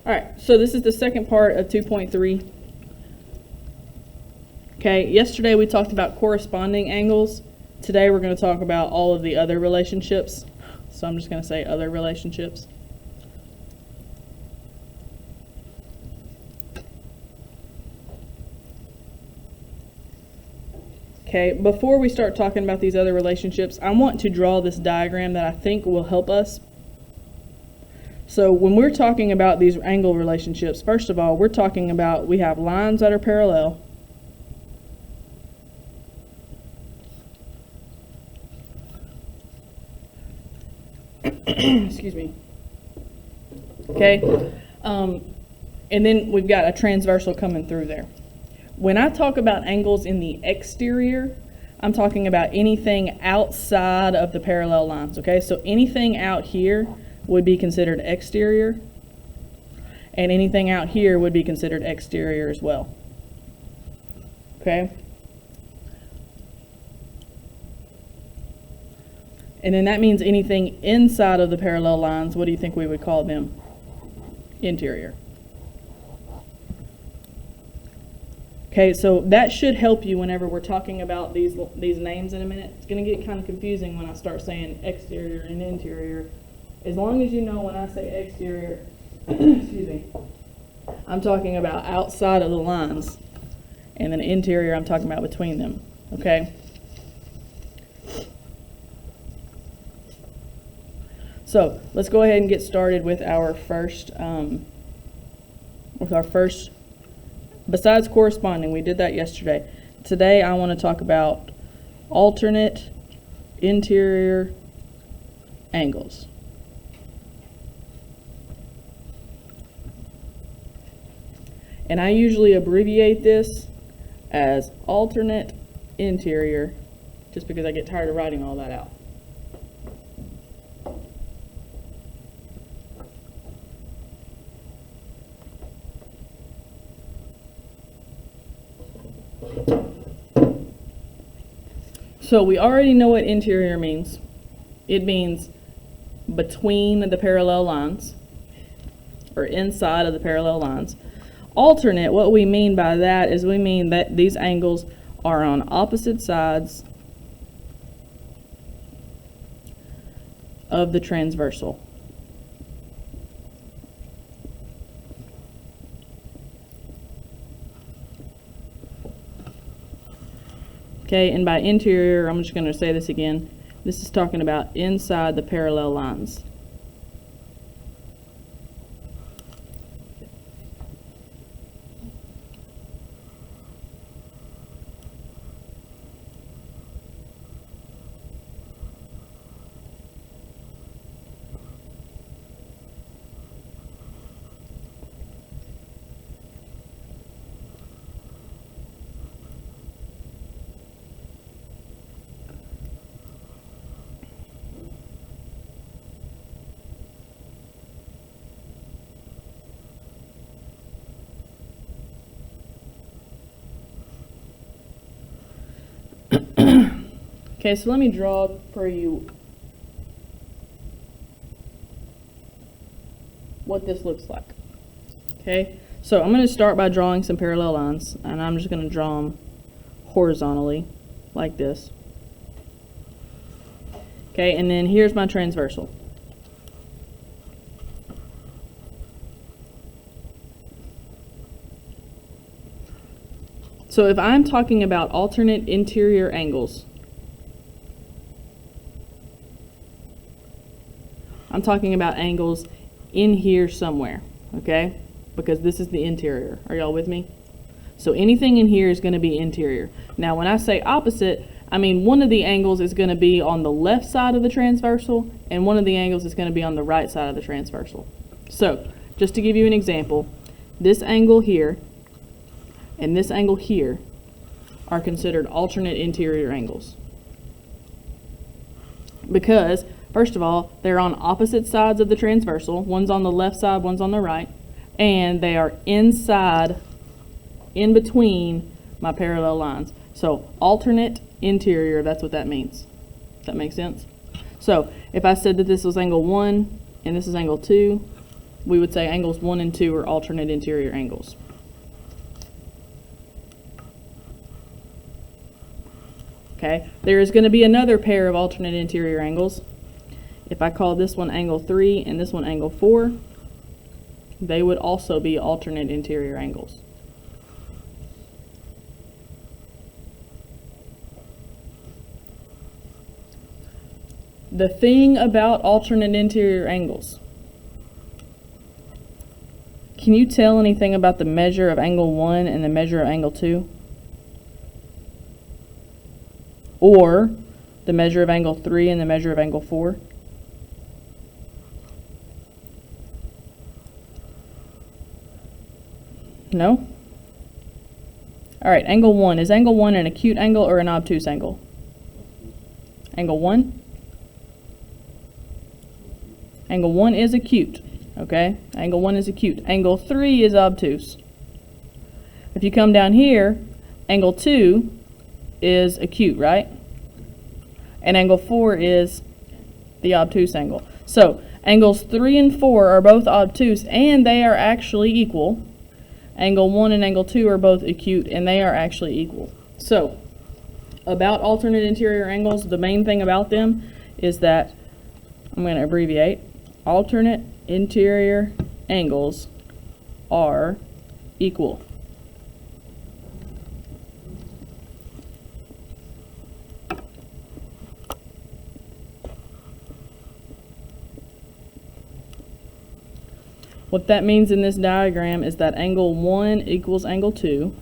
All right, so this is the second part of 2.3. Okay, yesterday we talked about corresponding angles. Today we're going to talk about all of the other relationships. So I'm just going to say other relationships. Okay, before we start talking about these other relationships, I want to draw this diagram that I think will help us. So when we're talking about these angle relationships, first of all, we're talking about we have lines that are parallel. Excuse me. Okay, and then we've got a transversal coming through there. When I talk about angles in the exterior, I'm talking about anything outside of the parallel lines, okay? So anything out here would be considered exterior, and anything out here would be considered exterior as well, okay? And then that means anything inside of the parallel lines, what do you think we would call them? Interior. Okay, so that should help you whenever we're talking about these names in a minute. It's going to get kind of confusing when I start saying exterior and interior. As long as you know when I say exterior, excuse me, I'm talking about outside of the lines, and then interior I'm talking about between them, okay? So let's go ahead and get started with our first, besides corresponding, we did that yesterday. Today I want to talk about alternate interior angles. And I usually abbreviate this as alternate interior, just because I get tired of writing all that out. So we already know what interior means. It means between the parallel lines, or inside of the parallel lines. Alternate, what we mean by that is we mean that these angles are on opposite sides of the transversal. Okay, and by interior, I'm just going to say this again. This is talking about inside the parallel lines. Okay, so let me draw for you what this looks like. Okay, so I'm going to start by drawing some parallel lines, and I'm just going to draw them horizontally like this. Okay, and then here's my transversal. So if I'm talking about alternate interior angles, I'm talking about angles in here somewhere, okay? Because this is the interior. Are y'all with me? So anything in here is going to be interior. Now when I say opposite, I mean one of the angles is going to be on the left side of the transversal, and one of the angles is going to be on the right side of the transversal. So just to give you an example, this angle here and this angle here are considered alternate interior angles. Because, first of all, they're on opposite sides of the transversal. One's on the left side, one's on the right. And they are inside, in between my parallel lines. So, alternate interior, that's what that means. Does that make sense? So, if I said that this was angle 1 and this is angle 2, we would say angles 1 and 2 are alternate interior angles. Okay, there is going to be another pair of alternate interior angles. If I call this one angle 3 and this one angle 4, they would also be alternate interior angles. The thing about alternate interior angles, can you tell anything about the measure of angle 1 and the measure of angle 2? Or the measure of angle 3 and the measure of angle 4? No? Alright, angle 1. Is angle 1 an acute angle or an obtuse angle? Angle 1? Angle 1 is acute. Okay? Angle 1 is acute. Angle 3 is obtuse. If you come down here, angle 2 is acute, right? And angle 4 is the obtuse angle. So, angles 3 and 4 are both obtuse, and they are actually equal. Angle 1 and angle 2 are both acute, and they are actually equal. So, about alternate interior angles, the main thing about them is that, I'm going to abbreviate, alternate interior angles are equal. What that means in this diagram is that angle 1 equals angle 2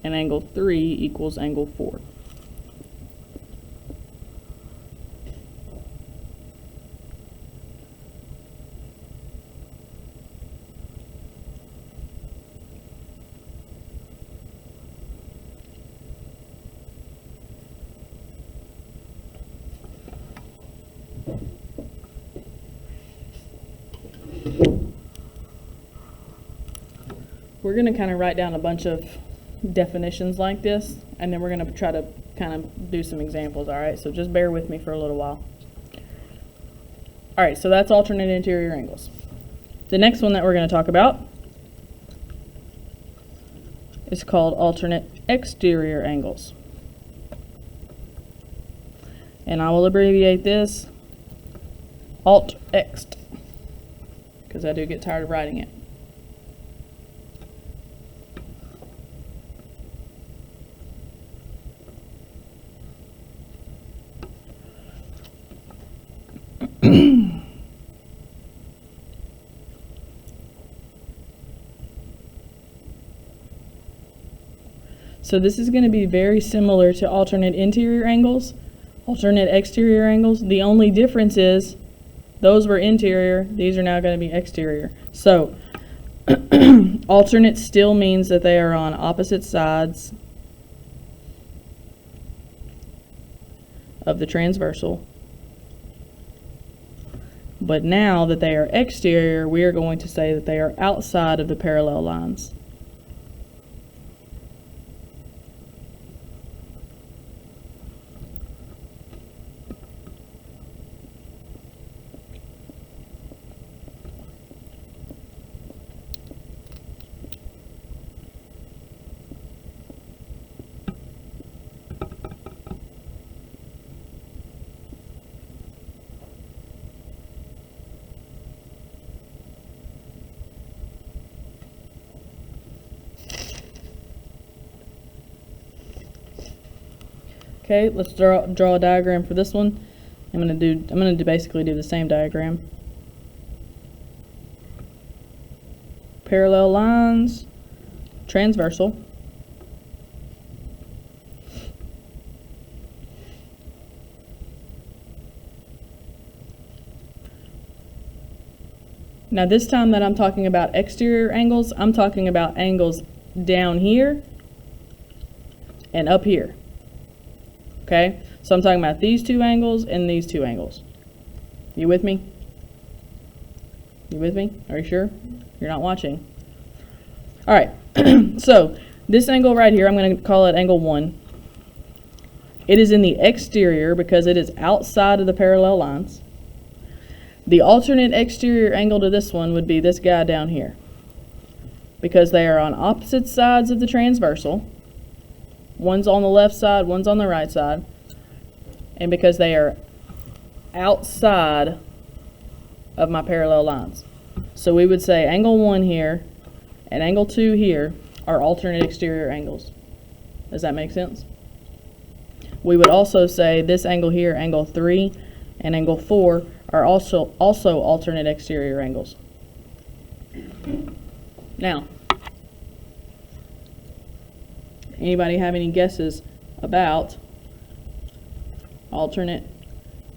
and angle 3 equals angle 4. We're going to kind of write down a bunch of definitions like this, and then we're going to try to kind of do some examples, all right? So just bear with me for a little while. All right, so that's alternate interior angles. The next one that we're going to talk about is called alternate exterior angles. And I will abbreviate this alt-ext, because I do get tired of writing it. So this is going to be very similar to alternate interior angles, alternate exterior angles. The only difference is those were interior, these are now going to be exterior. So alternate still means that they are on opposite sides of the transversal. But now that they are exterior, we are going to say that they are outside of the parallel lines. Okay, let's draw a diagram for this one. I'm gonna basically do the same diagram. Parallel lines, transversal. Now this time that I'm talking about exterior angles, I'm talking about angles down here and up here. Okay, so I'm talking about these two angles and these two angles. You with me? You with me? Are you sure? You're not watching. All right, so this angle right here, I'm going to call it angle 1. It is in the exterior because it is outside of the parallel lines. The alternate exterior angle to this one would be this guy down here. Because they are on opposite sides of the transversal. One's on the left side, one's on the right side. And because they are outside of my parallel lines. So we would say angle 1 here and angle 2 here are alternate exterior angles. Does that make sense? We would also say this angle here, angle 3 and angle 4 are also alternate exterior angles. Now, anybody have any guesses about alternate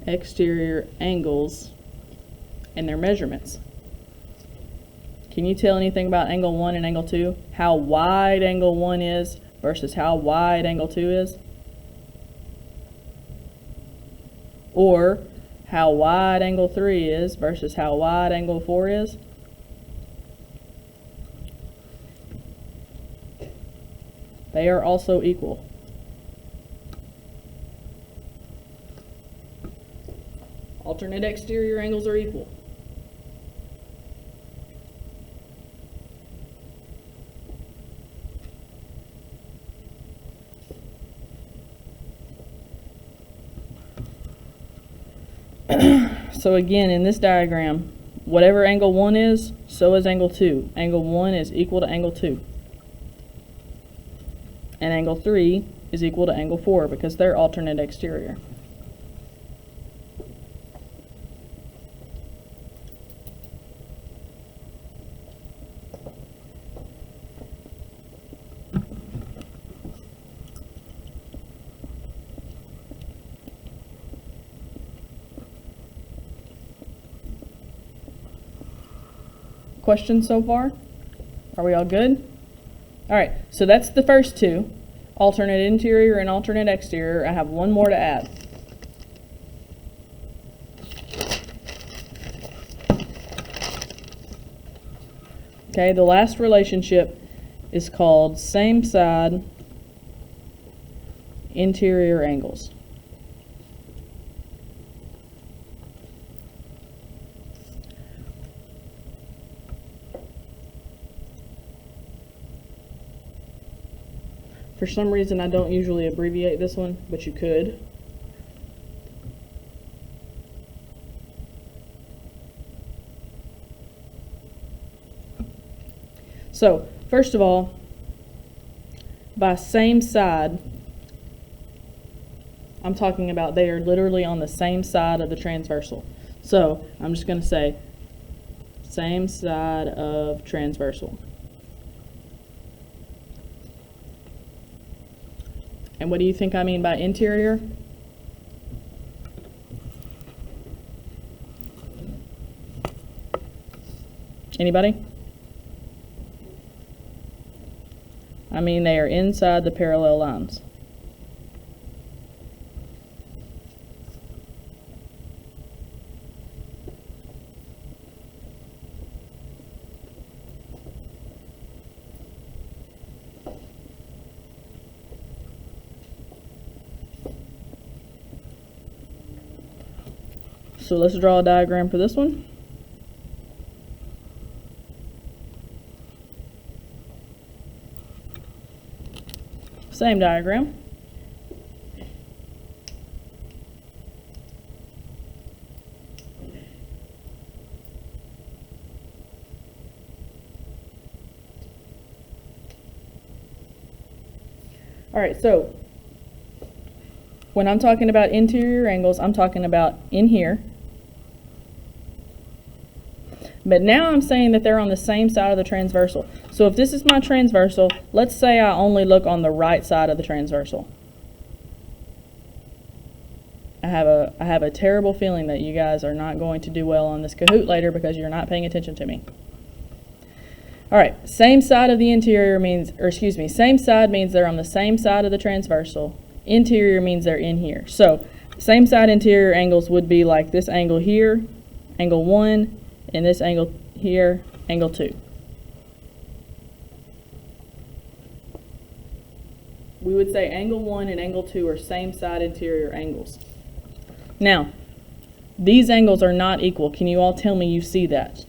exterior angles and their measurements? Can you tell anything about angle 1 and angle 2? How wide angle 1 is versus how wide angle 2 is? Or how wide angle 3 is versus how wide angle 4 is? They are also equal. Alternate exterior angles are equal. So again, in this diagram, whatever angle 1 is, so is angle 2. Angle 1 is equal to angle 2. And angle 3 is equal to angle 4 because they're alternate exterior. Questions so far? Are we all good? All right, so that's the first two, alternate interior and alternate exterior. I have one more to add. Okay, the last relationship is called same side interior angles. For some reason, I don't usually abbreviate this one, but you could. So, first of all, by same side, I'm talking about they are literally on the same side of the transversal. So, I'm just going to say same side of transversal. And what do you think I mean by interior? Anybody? I mean they are inside the parallel lines. So let's draw a diagram for this one. Same diagram. All right, so when I'm talking about interior angles, I'm talking about in here. But now I'm saying that they're on the same side of the transversal. So if this is my transversal, let's say I only look on the right side of the transversal. I have a terrible feeling that you guys are not going to do well on this Kahoot later because you're not paying attention to me. All right, same side of the interior means, or excuse me, same side means they're on the same side of the transversal. Interior means they're in here. So same side interior angles would be like this angle here, angle 1, and this angle here, angle 2. We would say angle 1 and angle 2 are same side interior angles. Now, These angles are not equal. Can you all tell me you see that?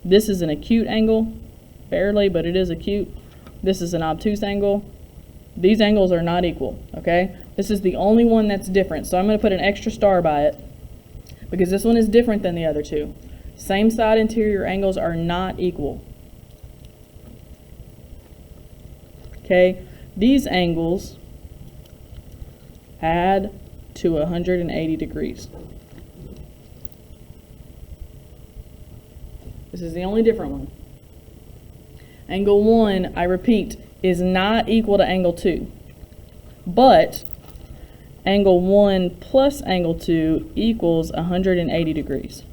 This is an acute angle, barely, but it is acute. This is an obtuse angle. These angles are not equal, okay? This is the only one that's different, so I'm going to put an extra star by it because this one is different than the other two. Same side interior angles are not equal. Okay, these angles add to 180 degrees. This is the only different one. Angle 1, I repeat, is not equal to angle 2. But angle 1 plus angle 2 equals 180 degrees.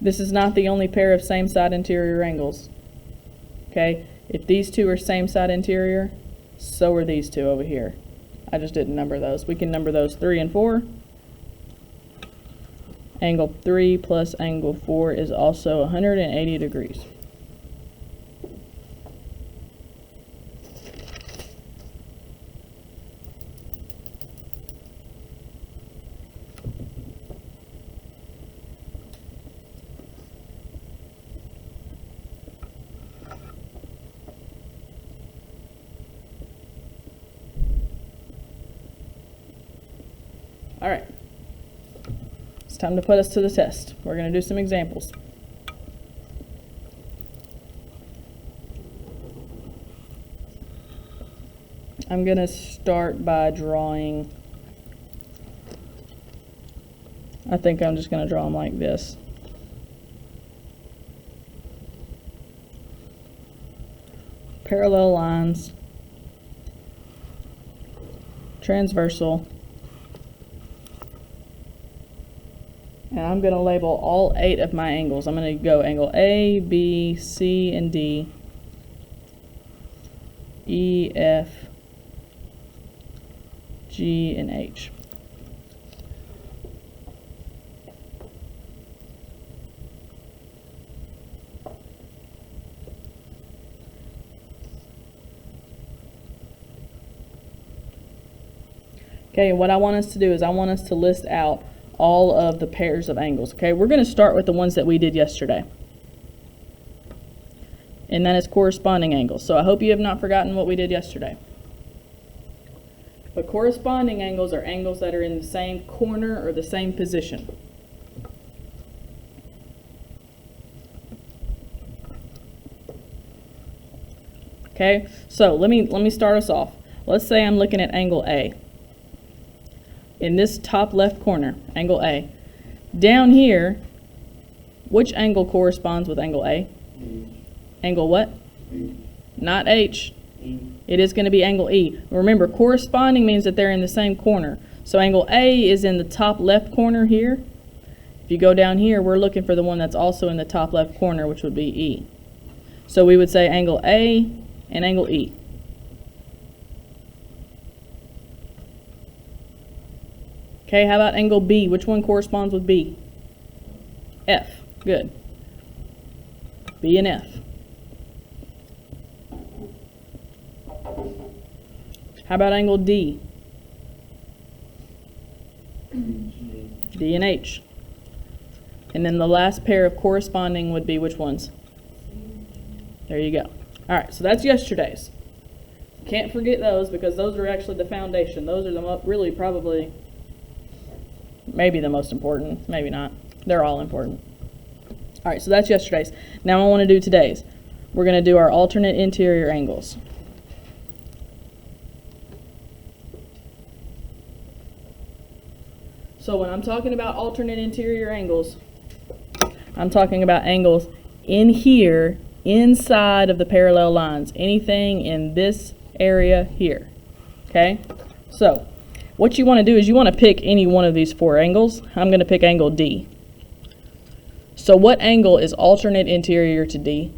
This is not the only pair of same side interior angles. Okay, if these two are same side interior, so are these two over here. I just didn't number those. We can number those 3 and 4. Angle 3 plus angle 4 is also 180 degrees. All right, it's time to put us to the test. We're going to do some examples. I'm going to start by drawing, I think I'm just going to draw them like this. Parallel lines, transversal, and I'm going to label all 8 of my angles. I'm going to go angle A, B, C, and D, E, F, G, and H. Okay, what I want us to do is I want us to list out all of the pairs of angles. Okay, we're going to start with the ones that we did yesterday. And that is corresponding angles. So I hope you have not forgotten what we did yesterday. But corresponding angles are angles that are in the same corner or the same position. Okay, so let me start us off. Let's say I'm looking at angle A. In this top left corner, angle A. Down here, which angle corresponds with angle A? Angle what? Not H. It is going to be angle E. Remember, corresponding means that they're in the same corner. So angle A is in the top left corner here. If you go down here, we're looking for the one that's also in the top left corner, which would be E. So we would say angle A and angle E. Okay, how about angle B? Which one corresponds with B? F. Good. B and F. How about angle D? D and H. And then the last pair of corresponding would be which ones? There you go. All right, so that's yesterday's. Can't forget those because those are actually the foundation. Those are the really probably, maybe the most important, maybe not. They're all important. All right, so that's yesterday's. Now I want to do today's. We're going to do our alternate interior angles. So when I'm talking about alternate interior angles, I'm talking about angles in here, inside of the parallel lines. Anything in this area here. Okay? So what you want to do is you want to pick any one of these 4 angles. I'm going to pick angle D. So what angle is alternate interior to D?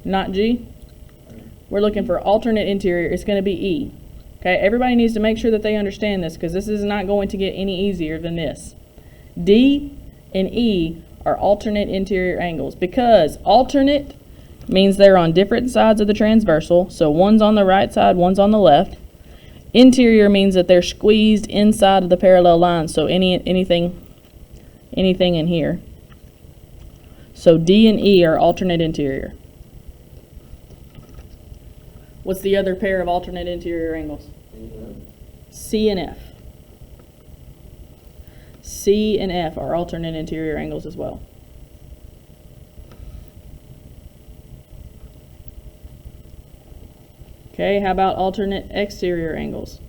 not G? We're looking for alternate interior. It's going to be E. Okay, everybody needs to make sure that they understand this because this is not going to get any easier than this. D and E are alternate interior angles because alternate means they're on different sides of the transversal. So one's on the right side, one's on the left. Interior means that they're squeezed inside of the parallel lines. So anything in here. So D and E are alternate interior. What's the other pair of alternate interior angles? C and F. C and F are alternate interior angles as well. Okay, how about alternate exterior angles?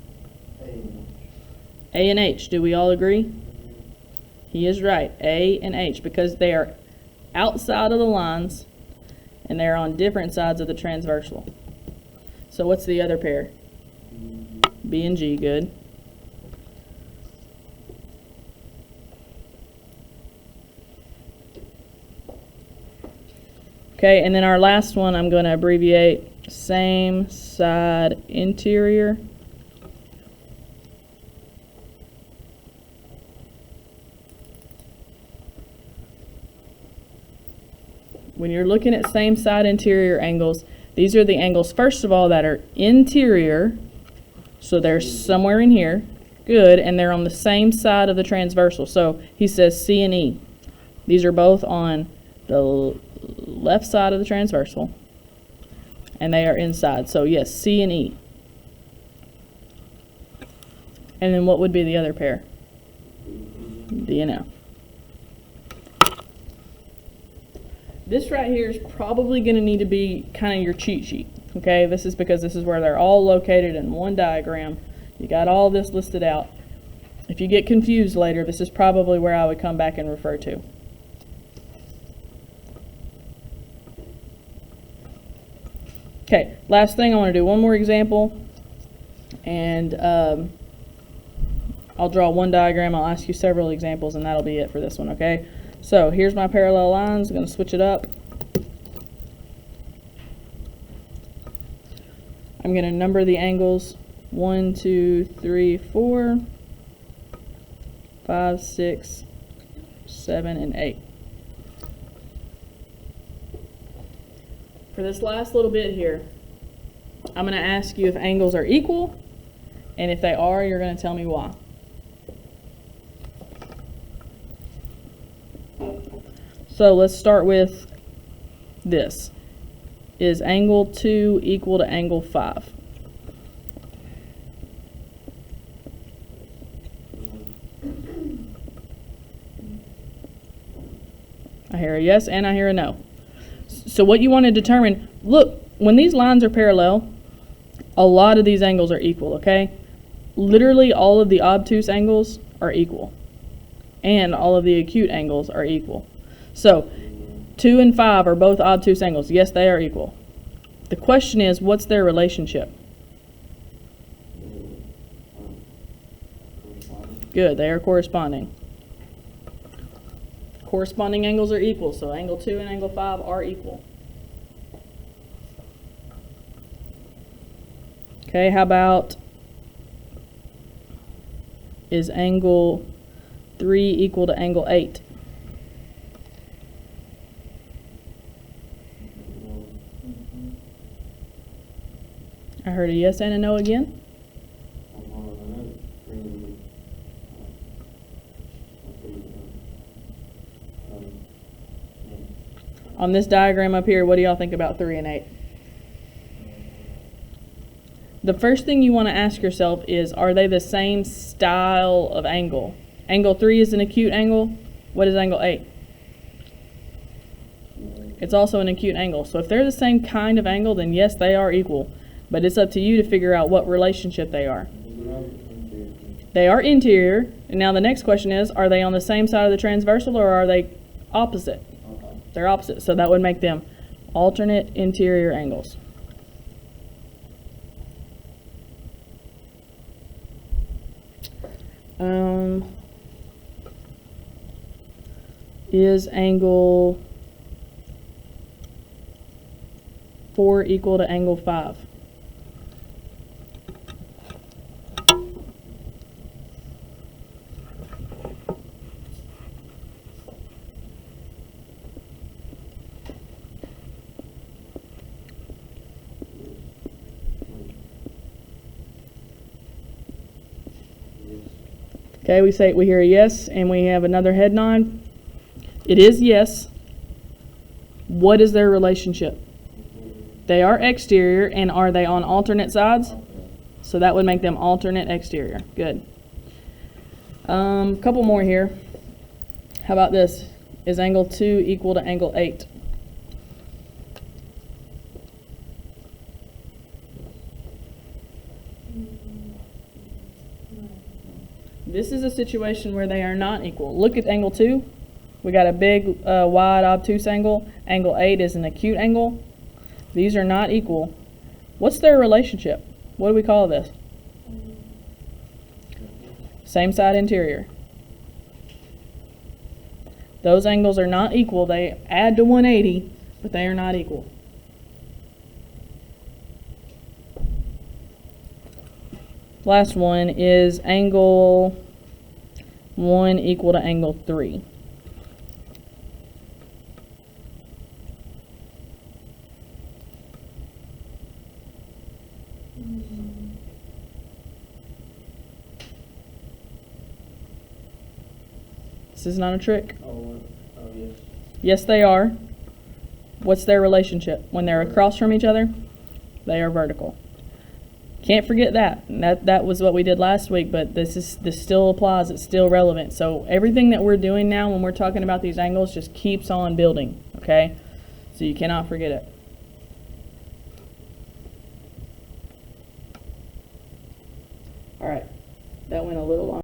A and H. Do we all agree? He is right. A and H, because they are outside of the lines and they're on different sides of the transversal. So what's the other pair? B and G, good. Okay, and then our last one I'm going to abbreviate same side interior. When you're looking at same side interior angles, these are the angles, first of all, that are interior. So they're somewhere in here. Good, and they're on the same side of the transversal. So he says C and E. These are both on the left side of the transversal, and they are inside. So yes, C and E. And then what would be the other pair? D and F. This right here is probably going to need to be kind of your cheat sheet. Okay, this is because this is where they're all located in one diagram. You got all this listed out. If you get confused later, this is probably where I would come back and refer to. Okay, last thing, I want to do one more example, and I'll draw one diagram. I'll ask you several examples, and that'll be it for this one, okay? So here's my parallel lines. I'm going to switch it up. I'm going to number the angles 1, 2, 3, 4, 5, 6, 7, and 8. For this last little bit here, I'm going to ask you if angles are equal, and if they are, you're going to tell me why. So let's start with this. Is angle 2 equal to angle 5? I hear a yes and I hear a no. So what you want to determine, look, when these lines are parallel, a lot of these angles are equal, okay? Literally all of the obtuse angles are equal. And all of the acute angles are equal. So 2 and 5 are both obtuse angles. Yes, they are equal. The question is, what's their relationship? Good, they are corresponding. Corresponding angles are equal, so angle 2 and angle 5 are equal. Okay, how about, is angle 3 equal to angle 8? I heard a yes and a no again. On this diagram up here, what do y'all think about 3 and 8? The first thing you want to ask yourself is, are they the same style of angle? Angle 3 is an acute angle. What is angle 8? It's also an acute angle. So if they're the same kind of angle, then yes, they are equal. But it's up to you to figure out what relationship they are. They are interior. And now the next question is, are they on the same side of the transversal or are they opposite? They're opposite. So that would make them alternate interior angles. Is angle 4 equal to angle 5? Okay, we hear a yes, and we have another head nod. It is yes. What is their relationship? They are exterior, and are they on alternate sides? So that would make them alternate exterior. Good. Couple more here. How about this? Is angle 2 equal to angle 8? This is a situation where they are not equal. Look at angle 2. We got a big, wide, obtuse angle. Angle 8 is an acute angle. These are not equal. What's their relationship? What do we call this? Same side interior. Those angles are not equal. They add to 180, but they are not equal. Last one is angle 1 equal to angle 3. This is not a trick. Oh, yes. Yes, they are. What's their relationship? When they're across from each other, they are vertical. Can't forget that. That was what we did last week, but this still applies. It's still relevant. So everything that we're doing now when we're talking about these angles just keeps on building, okay? So you cannot forget it. All right. That went a little long.